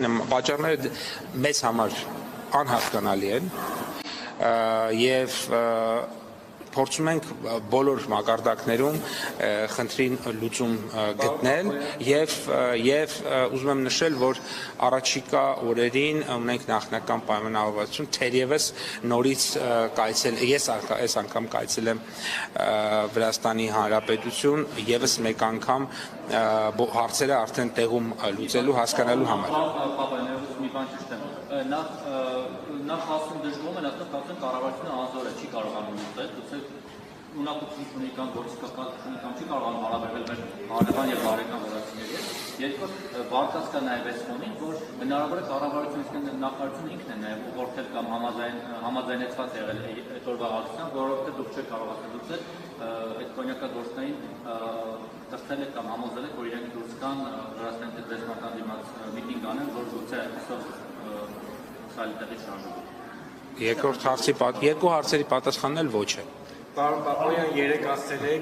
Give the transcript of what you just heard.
Պատճառները մեզ համար անհասկանալի են եւ փորձում ենք բոլոր մակարդակներում խնդրին լուծում գտնել եւ ուզում եմ նշել, որ առաջիկա օրերին ունենք նախնական պայմանավորվածություն թերևս նորից ես այս անգամ կայցել եմ Վրաստանի Հանրապետություն եւս մեկ անգամ հարցերը արդեն տեղում լուծելու հասկանալու համար Նախ ասում դժգոհում են, ասում կացեն կառավարությունը անզոր է, չի կարողանում լուծել, գուցե ունակություն ունի կամ գործիքական կամ չի կարողանում հարաբերվել մեր հարևան եւ բարեկամ վրացիների հետ։ Երկրորդ բարձրացած կա նաեւ այս ֆոնին, որ հնարավոր է կառավարությունը, այսինքն նախարարությունը ինքն է նաեւ ուղղորդել կամ համաձայնեցված եղել այդ օրվա ակցիան, որովհետեւ դուք չեք կարողացել լուծել այդ կոնյակագործներին տխտել եք կամ համոզել եք, որ իրենք դուրս գան Վրաստանի տնտեսական դիմաց միտինգ անեն, որ գուցե այսօր Երկու հարցերի պատասխանն էլ ոչ է։ Պարոն Պապոյան, երեք ասել եք